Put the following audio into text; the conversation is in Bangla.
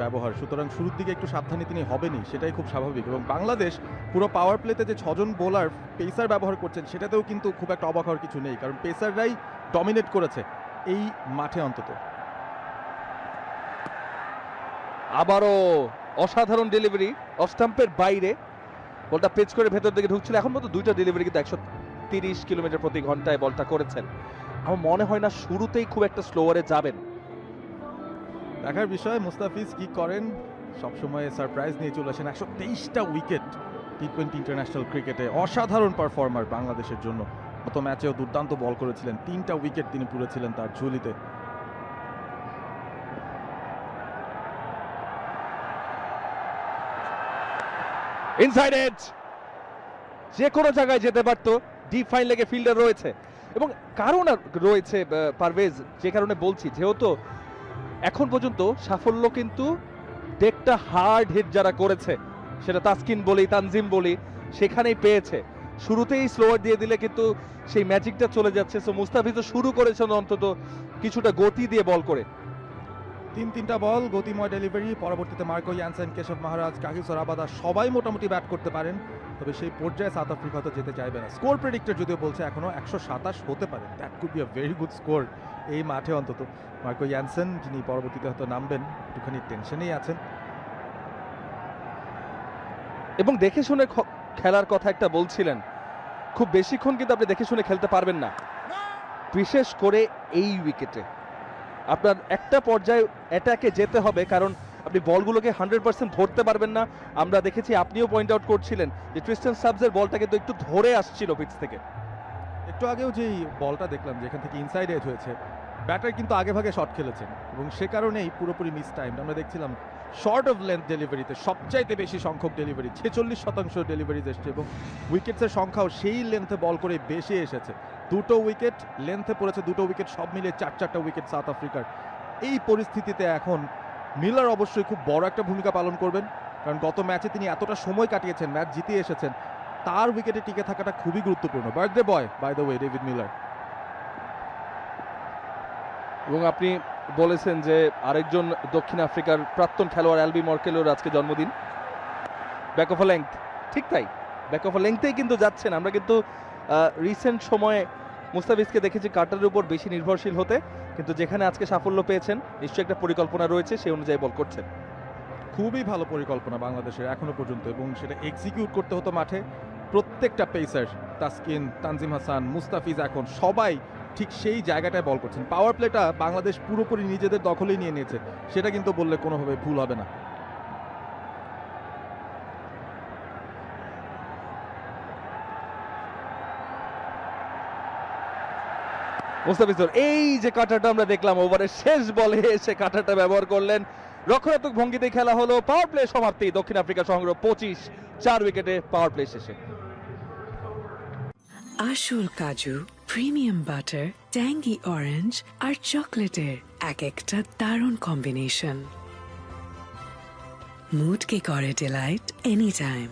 ব্যবহার, সুতরাং শুরুর দিকে একটু সাবধানী তিনি হবেনই, সেটাই খুব স্বাভাবিক। এবং বাংলাদেশ পুরো পাওয়ার প্লেতে যে 6 জন বোলার পেসার ব্যবহার করছেন সেটাতেও কিন্তু খুব একটা অবাক হওয়ার কিছু নেই, কারণ পেসাররাই ডমিনেট করেছে এই মাঠে অন্তত। আবারও অসাধারণ ডেলিভারি, অফ স্টাম্পের বাইরে বলটা পেচ করে ভেতর দিকে ঢুকছিল। এখন মতো দুইটা ডেলিভারি কিন্তু 130 কিলোমিটার প্রতি ঘন্টায় বলটা করেছেন। আমার মনে হয় না শুরুতেই খুব একটা স্লোয়ারে যাবেন। দেখার বিষয় মুস্তাফিজ কি করেন, সবসময় সারপ্রাইজ নিয়ে চলে আসেন। 123টা উইকেট টি-20 ইন্টারন্যাশনাল ক্রিকেটে, অসাধারণ পারফর্মার বাংলাদেশের জন্য। গত ম্যাচেও দুর্দান্ত বল করেছিলেন, 3টা উইকেট তিনি পুড়েছিলেন তার ঝুলিতে। ইনসাইড এজ, যে কোনো জায়গায় যেতে পারতো। ডিপ ফাইন লেগে ফিল্ডার রয়েছে এবং কারণ রয়েছে পারভেজ, যে কারণে বলছি, যেহেতু এখন পর্যন্ত সাফল্য কিন্তু ডেকটা হার্ড হিট যারা করেছে, সেটা তাসকিন বলি তানজিম বলি, সেখানেই পেয়েছে। শুরুতেই স্লোয়ার দিয়ে দিলে কিন্তু সেই ম্যাজিকটা চলে যাচ্ছে। সো মুস্তাফিজও শুরু করেছেন অন্তত কিছুটা গতি দিয়ে বল করে। 3টা বল, গতিময় ডেলিভারি। পরবর্তীতে মার্কো ইয়ানসেন, কেশব মহারাজ, কাগিসো রাবাদা সবাই মোটামুটি ব্যাট করতে পারেন, তবে সেই পর্যায়ে সাউথ আফ্রিকা তো যেতে চাইবে না। স্কোর প্রেডিক্টর যদিও বলছে এখনো 127 হতে পারে, that could be a very good score এই মাঠে অন্তত। মার্কো ইয়ানসেন, যিনি পরবর্তীতে হয়তো নামবেন, একটুখানি টেনশনেই আছেন। এবং দেখে শুনে খেলার কথা একটা বলছিলেন, খুব বেশিক্ষণ কিন্তু আপনি দেখে শুনে খেলতে পারবেন না, বিশেষ করে এই উইকেটে। আপনার একটা পর্যায়ে অ্যাটাকে যেতে হবে, কারণ আপনি বলগুলোকে 100% ধরতে পারবেন না। আমরা দেখেছি, আপনিও পয়েন্ট আউট করছিলেন যে ট্রিস্টান সাবসের বলটা কিন্তু একটু ধরে আসছিল পিচ থেকে। একটু আগেও যেই বলটা দেখলাম যেখান থেকে ইনসাইড এজ হয়েছে, ব্যাটার কিন্তু আগে ভাগে শট খেলেছেন এবং সে কারণেই পুরোপুরি মিস টাইম। আমরা দেখছিলাম শর্ট অফ লেন্থ ডেলিভারিতে সবচাইতে বেশি সংখ্যক ডেলিভারি, 46% ডেলিভারিজ এসছে এবং উইকেটসের সংখ্যাও সেই লেন্থে বল করে বেশি এসেছে। 2টো উইকেট লেন্থে পড়েছে, 2টো উইকেট সব মিলিয়ে 4টা উইকেট সাউথ আফ্রিকার। এই পরিস্থিতিতে এখন মিলার অবশ্যই খুব বড় একটা ভূমিকা পালন করবেন, কারণ গত ম্যাচে তিনি এতটা সময় কাটিয়েছেন, ম্যাচ জিতিয়ে এসেছেন, তার উইকেটে টিকে থাকাটা খুবই গুরুত্বপূর্ণ। Birthday boy by the way David Miller. এবং আপনি বলেছেন যে আরেকজন দক্ষিণ আফ্রিকার প্রাক্তন খেলোয়াড় অ্যালবি মর্কেলের আজকে জন্মদিন। ব্যাক অফ আ লেংথ, ঠিক তাই, ব্যাক অফ আ লেংথেই কিন্তু যাচ্ছেন। আমরা কিন্তু রিসেন্ট সময়ে মুস্তাফিজকে দেখেছি কাটারের উপর বেশি নির্ভরশীল হতে, কিন্তু যেখানে আজকে সাফল্য পেয়েছেন নিশ্চয়ই একটা পরিকল্পনা রয়েছে, সেই অনুযায়ী বল করছেন। খুবই ভালো পরিকল্পনা বাংলাদেশের এখনো পর্যন্ত, এবং সেটা এক্সিকিউট করতে হতো মাঠে। প্রত্যেকটা পেসার, তাসকিন, তানজিম হাসান, মুস্তাফিজ, এখন সবাই ঠিক সেই জায়গাটায় বল করছেন। পাওয়ার প্লেটা বাংলাদেশ পুরোপুরি নিজেদের দখলেই নিয়ে নিয়েছে, সেটা কিন্তু বললে কোনোভাবে ভুল হবে না। মুস্তাফিজুর এই যে কাটারটা আমরা দেখলাম, ওভারের শেষ বলে এসে কাটারটা ব্যবহার করলেন। রক্ষণাত্মক ভঙ্গিতে খেলা হলো, পাওয়ার প্লে সমাপ্তি। দক্ষিণ আফ্রিকা সংগ্রহ 25, 4 উইকেটে পাওয়ার প্লে শেষে। আসল কাজু, প্রিমিয়াম বাটার, ট্যাঙ্গি অরেঞ্জ আর চকলেটের এক একটা দারুণ কম্বিনেশন। মুডকে করে ডিলাইট এনি টাইম।